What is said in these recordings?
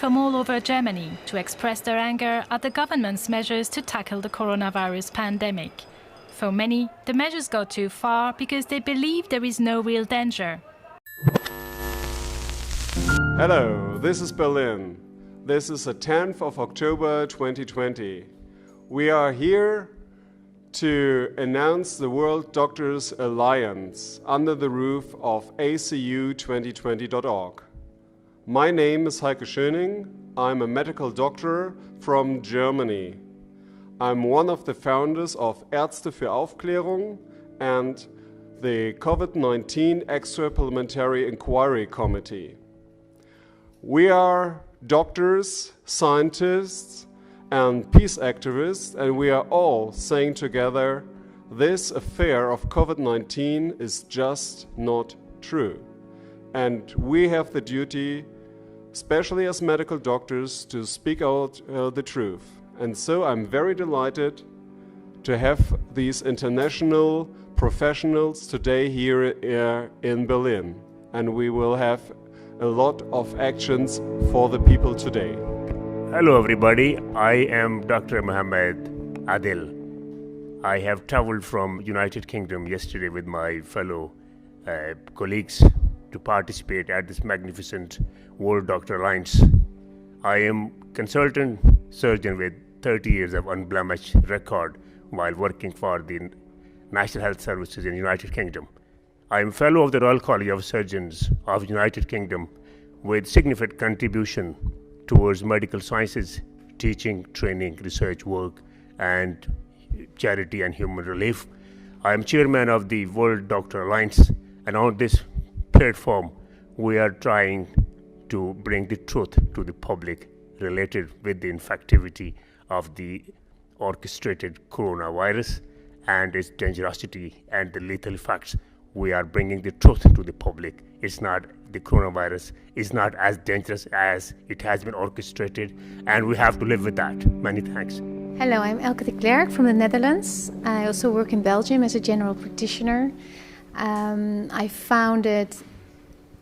from all over Germany to express their anger at the government's measures to tackle the coronavirus pandemic. For many, the measures go too far because they believe there is no real danger. Hello, this is Berlin. This is the 10th of October 2020. We are here to announce the World Doctors Alliance under the roof of acu2020.org. My name is Heiko Schöning. I'm a medical doctor from Germany. I'm one of the founders of Ärzte für Aufklärung and the COVID-19 Extra Parliamentary Inquiry Committee. We are doctors, scientists, and peace activists, and we are all saying together, this affair of COVID-19 is just not true. And we have the duty, especially as medical doctors, to speak out the truth. And so I'm very delighted to have these international professionals today here in Berlin. And we will have a lot of actions for the people today. Hello everybody, I am Dr. Mohammed Adil. I have traveled from United Kingdom yesterday with my fellow colleagues to participate at this magnificent World Doctor Alliance. I am consultant surgeon with 30 years of unblemished record while working for the National Health Services in United Kingdom. I am fellow of the Royal College of Surgeons of United Kingdom with significant contribution towards medical sciences, teaching, training, research work, and charity and human relief. I am chairman of the World Doctor Alliance, and on this platform, we are trying to bring the truth to the public related with the infectivity of the orchestrated coronavirus and its dangerosity and the lethal effects. We are bringing the truth to the public. The coronavirus is not as dangerous as it has been orchestrated, and we have to live with that. Many thanks. Hello, I'm Elke de Klerk from the Netherlands. I also work in Belgium as a general practitioner. I founded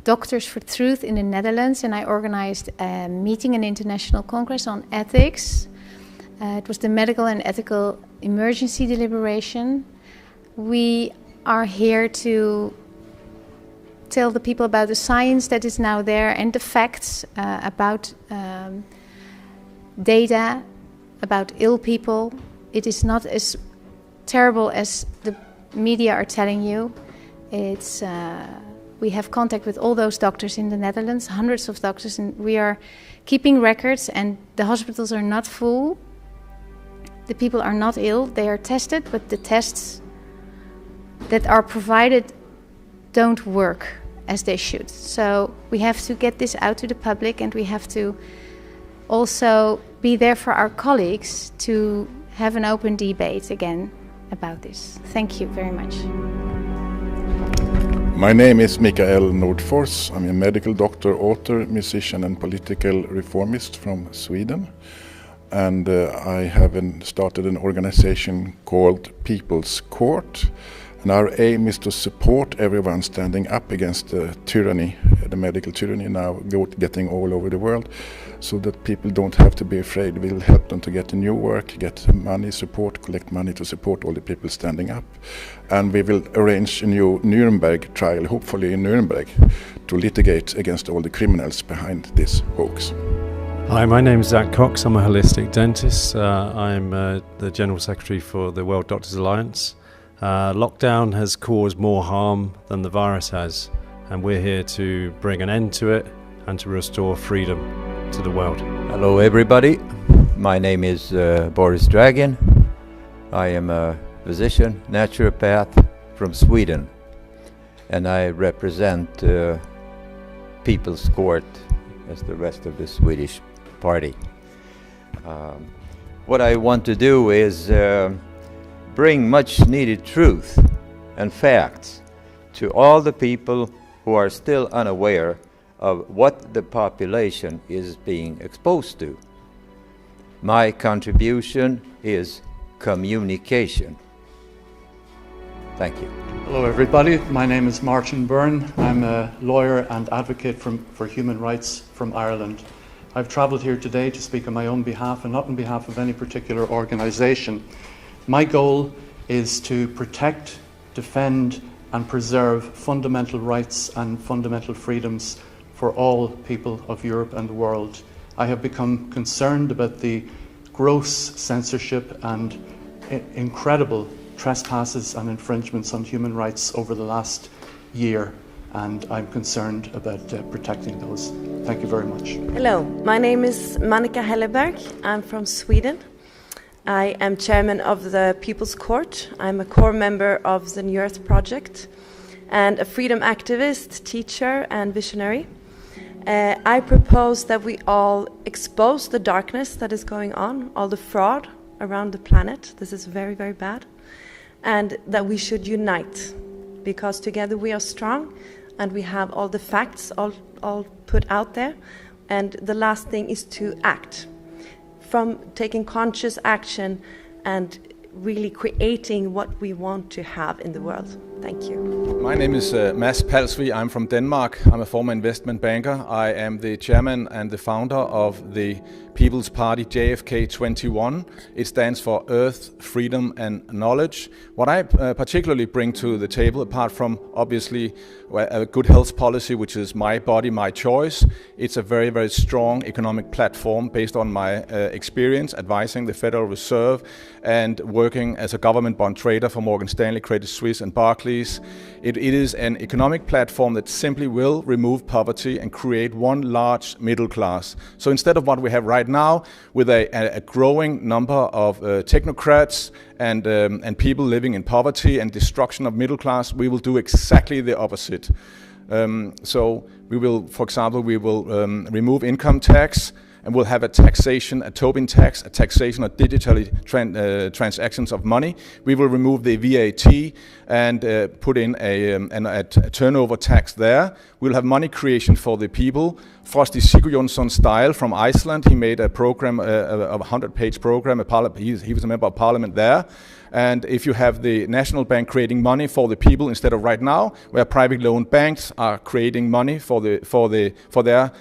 Doctors for Truth in the Netherlands, and I organized a meeting, an international congress on ethics. It was the Medical and Ethical Emergency Deliberation. We are here to tell the people about the science that is now there and the facts about data, about ill people. It is not as terrible as the media are telling you. We have contact with all those doctors in the Netherlands, hundreds of doctors, and we are keeping records, and the hospitals are not full. The people are not ill, they are tested, but the tests that are provided don't work as they should. So we have to get this out to the public, and we have to also be there for our colleagues to have an open debate again about this. Thank you very much. My name is Mikael Nordfors. I'm a medical doctor, author, musician and political reformist from Sweden. And I have started an organization called People's Court. And our aim is to support everyone standing up against the tyranny, the medical tyranny now getting all over the world, so that people don't have to be afraid. We'll help them to get a new work, get money support, collect money to support all the people standing up. And we will arrange a new Nuremberg trial, hopefully in Nuremberg, to litigate against all the criminals behind this hoax. Hi, my name is Zach Cox. I'm a holistic dentist. I'm the General Secretary for the World Doctors Alliance. Lockdown has caused more harm than the virus has, and we're here to bring an end to it and to restore freedom to the world. Hello everybody, my name is Boris Dragan. I am a physician, naturopath from Sweden, and I represent People's Court as the rest of the Swedish party. What I want to do is bring much needed truth and facts to all the people who are still unaware of what the population is being exposed to. My contribution is communication. Thank you. Hello everybody, my name is Martin Byrne. I'm a lawyer and advocate for human rights from Ireland. I've travelled here today to speak on my own behalf and not on behalf of any particular organisation. My goal is to protect, defend and preserve fundamental rights and fundamental freedoms for all people of Europe and the world. I have become concerned about the gross censorship and incredible trespasses and infringements on human rights over the last year, and I'm concerned about protecting those. Thank you very much. Hello, my name is Monica Helleberg. I'm from Sweden. I am chairman of the People's Court. I'm a core member of the New Earth Project and a freedom activist, teacher and visionary. I propose that we all expose the darkness that is going on, all the fraud around the planet. This is very, very bad. And that we should unite, because together we are strong and we have all the facts all put out there. And the last thing is to act. From taking conscious action and really creating what we want to have in the world. Thank you. My name is Mads Palsvig. I'm from Denmark. I'm a former investment banker. I am the chairman and the founder of the People's Party JFK 21. It stands for Earth, Freedom and Knowledge. What I particularly bring to the table, apart from obviously a good health policy, which is my body, my choice, it's a very, very strong economic platform based on my experience advising the Federal Reserve and working as a government bond trader for Morgan Stanley, Credit Suisse and Barclays. It is an economic platform that simply will remove poverty and create one large middle class. So instead of what we have right now, with a growing number of technocrats and people living in poverty and destruction of middle class, we will do exactly the opposite. So we will, for example, remove income tax, and we'll have a taxation, a Tobin tax, a taxation of digitally transactions of money. We will remove the VAT and put in a turnover tax there. We'll have money creation for the people. Frosti Sigurjonsson style from Iceland. He made a program, a 100-page program. He was a member of parliament there. And if you have the national bank creating money for the people instead of right now, where privately owned banks are creating money for their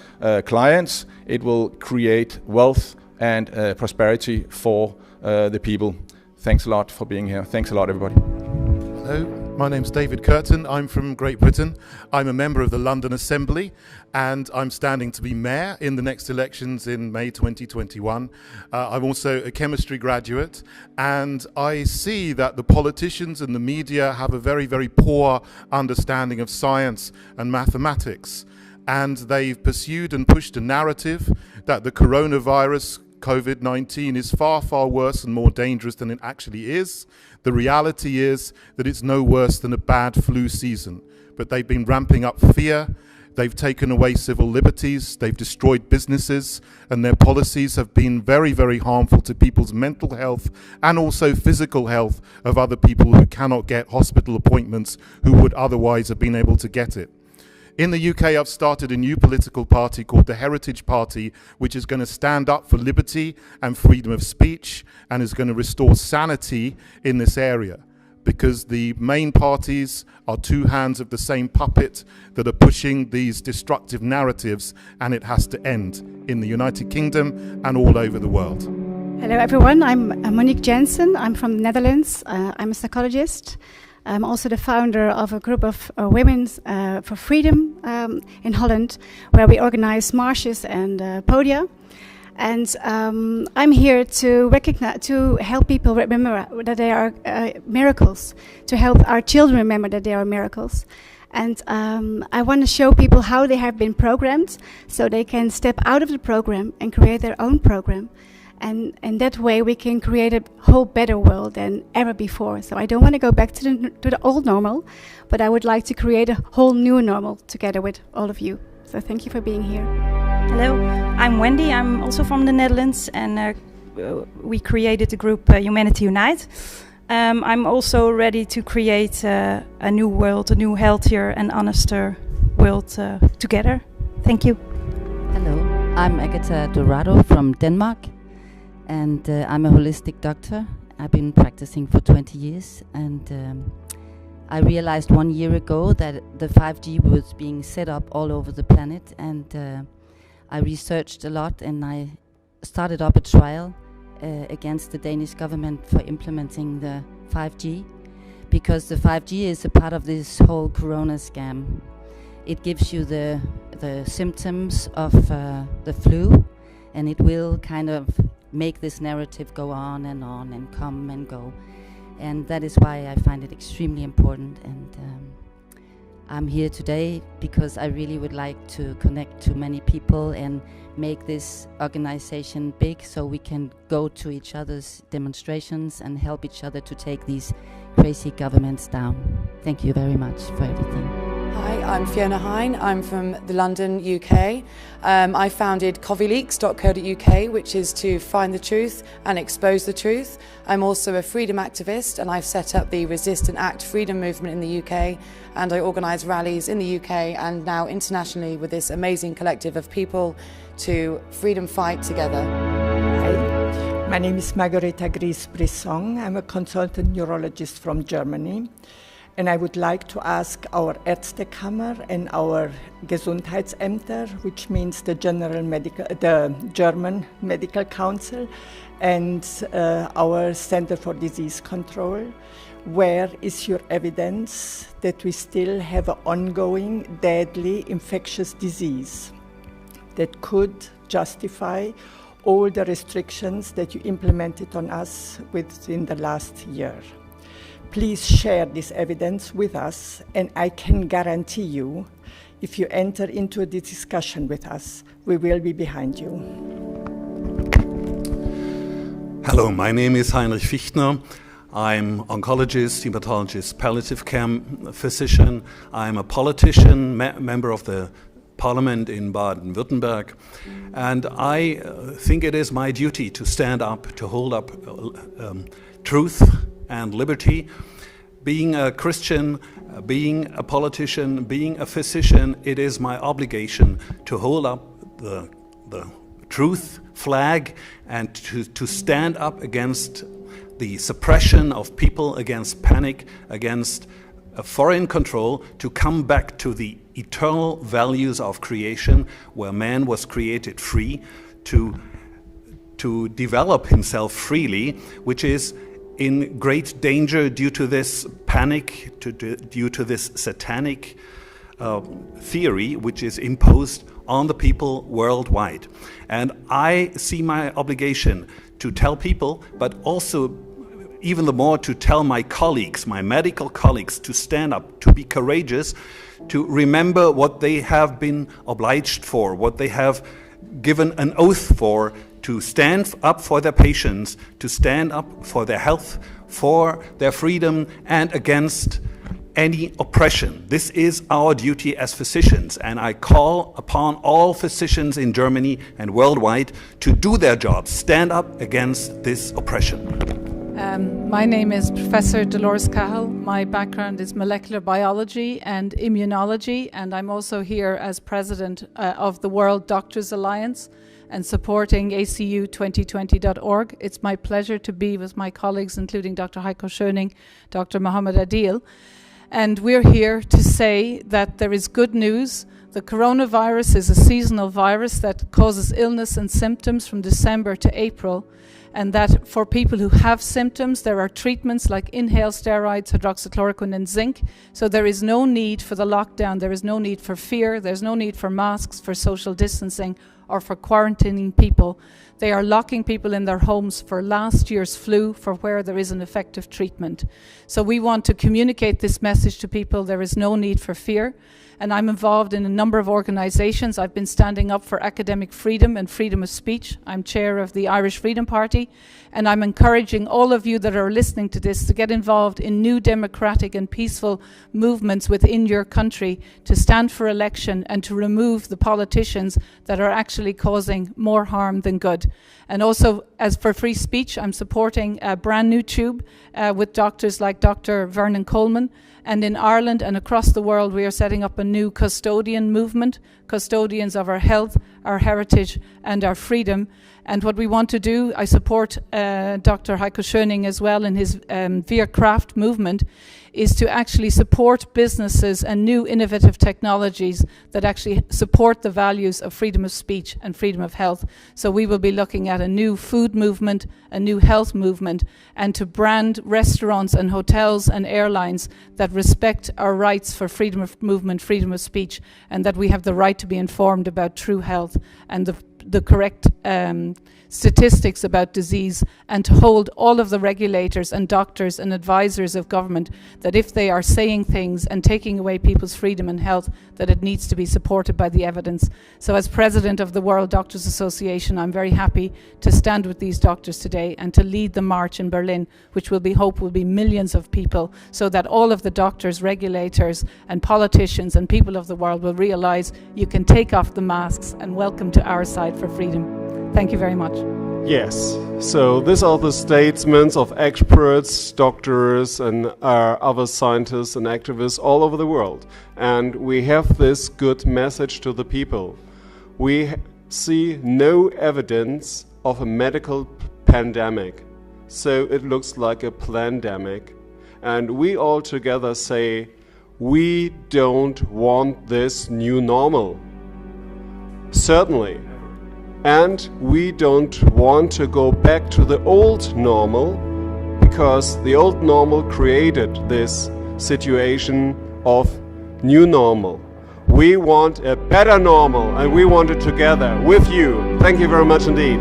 clients, it will create wealth and prosperity for the people. Thanks a lot for being here. Thanks a lot, everybody. Hello, my name's David Curtin. I'm from Great Britain. I'm a member of the London Assembly, and I'm standing to be mayor in the next elections in May 2021. I'm also a chemistry graduate, and I see that the politicians and the media have a very, very poor understanding of science and mathematics. And they've pursued and pushed a narrative that the coronavirus, COVID-19, is far, far worse and more dangerous than it actually is. The reality is that it's no worse than a bad flu season. But they've been ramping up fear. They've taken away civil liberties. They've destroyed businesses. And their policies have been very, very harmful to people's mental health and also physical health of other people who cannot get hospital appointments who would otherwise have been able to get it. In the UK, I've started a new political party called the Heritage Party, which is going to stand up for liberty and freedom of speech and is going to restore sanity in this area. Because the main parties are two hands of the same puppet that are pushing these destructive narratives, and it has to end in the United Kingdom and all over the world. Hello everyone, I'm Monique Jensen. I'm from the Netherlands. I'm a psychologist. I'm also the founder of a group of women for freedom in Holland, where we organize marches and podia. And I'm here to help people remember that they are miracles, to help our children remember that they are miracles. And I want to show people how they have been programmed, so they can step out of the program and create their own program. And that way we can create a whole better world than ever before. So I don't want to go back to the old normal, but I would like to create a whole new normal together with all of you. So thank you for being here. Hello, I'm Wendy. I'm also from the Netherlands, and we created the group Humanity Unite. I'm also ready to create a new world, a new healthier and honester world together. Thank you. Hello, I'm Agatha Dorado from Denmark. And I'm a holistic doctor. I've been practicing for 20 years, and I realized 1 year ago that the 5G was being set up all over the planet, and I researched a lot, and I started up a trial against the Danish government for implementing the 5G, because the 5G is a part of this whole corona scam. It gives you the symptoms of the flu, and it will kind of make this narrative go on and come and go. And that is why I find it extremely important. And I'm here today because I really would like to connect to many people and make this organization big, so we can go to each other's demonstrations and help each other to take these crazy governments down. Thank you very much for everything. Hi, I'm Fiona Hine. I'm from the London, UK. I founded coffeeleaks.co.uk, which is to find the truth and expose the truth. I'm also a freedom activist, and I've set up the Resist and Act freedom movement in the UK, and I organise rallies in the UK and now internationally with this amazing collective of people to freedom fight together. Hi, my name is Margareta Gries-Brisson. I'm a consultant neurologist from Germany. And I would like to ask our Ärztekammer and our Gesundheitsämter, which means the German Medical Council, and our Center for Disease Control, where is your evidence that we still have an ongoing deadly infectious disease that could justify all the restrictions that you implemented on us within the last year? Please share this evidence with us, and I can guarantee you, if you enter into a discussion with us, we will be behind you. Hello, my name is Heinrich Fichtner. I'm oncologist, hematologist, palliative care physician. I'm a politician, member of the parliament in Baden-Württemberg, and I think it is my duty to stand up, to hold up truth and liberty. Being a Christian, being a politician, being a physician, it is my obligation to hold up the truth flag and to stand up against the suppression of people, against panic, against foreign control, to come back to the eternal values of creation, where man was created free to develop himself freely, which is in great danger due to this panic, due to this satanic theory which is imposed on the people worldwide. And I see my obligation to tell people, but also even the more to tell my colleagues, my medical colleagues, to stand up, to be courageous, to remember what they have been obliged for, what they have given an oath for, to stand up for their patients, to stand up for their health, for their freedom, and against any oppression. This is our duty as physicians, and I call upon all physicians in Germany and worldwide to do their jobs, stand up against this oppression. My name is Professor Dolores Cahill. My background is molecular biology and immunology, and I'm also here as president of the World Doctors Alliance and supporting ACU2020.org. It's my pleasure to be with my colleagues, including Dr. Heiko Schöning, Dr. Mohammed Adil. And we're here to say that there is good news. The coronavirus is a seasonal virus that causes illness and symptoms from December to April, and that for people who have symptoms, there are treatments like inhaled steroids, hydroxychloroquine and zinc. So there is no need for the lockdown, there is no need for fear, there's no need for masks, for social distancing, or for quarantining people. They are locking people in their homes for last year's flu, for where there is an effective treatment. So we want to communicate this message to people. There is no need for fear. And I'm involved in a number of organizations. I've been standing up for academic freedom and freedom of speech. I'm chair of the Irish Freedom Party, and I'm encouraging all of you that are listening to this to get involved in new democratic and peaceful movements within your country, to stand for election and to remove the politicians that are actually causing more harm than good. And also, as for free speech, I'm supporting a brand new tube with doctors like Dr. Vernon Coleman, And in Ireland and across the world, we are setting up a new custodian movement, custodians of our health, our heritage and our freedom. And what we want to do, I support Dr. Heiko Schöning as well in his Via Craft movement, is to actually support businesses and new innovative technologies that actually support the values of freedom of speech and freedom of health. So we will be looking at a new food movement, a new health movement, and to brand restaurants and hotels and airlines that respect our rights for freedom of movement, freedom of speech, and that we have the right to be informed about true health and the correct statistics about disease, and to hold all of the regulators and doctors and advisors of government that if they are saying things and taking away people's freedom and health, that it needs to be supported by the evidence. So as president of the World Doctors Association, I'm very happy to stand with these doctors today and to lead the march in Berlin, which will be millions of people, so that all of the doctors, regulators and politicians and people of the world will realize you can take off the masks and welcome to our side for freedom. Thank you very much. Yes, so these are the statements of experts, doctors and other scientists and activists all over the world. And we have this good message to the people. We see no evidence of a medical pandemic, so it looks like a plandemic. And we all together say, we don't want this new normal. Certainly. And we don't want to go back to the old normal, because the old normal created this situation of new normal. We want a better normal, and we want it together with you. Thank you very much indeed.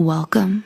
Welcome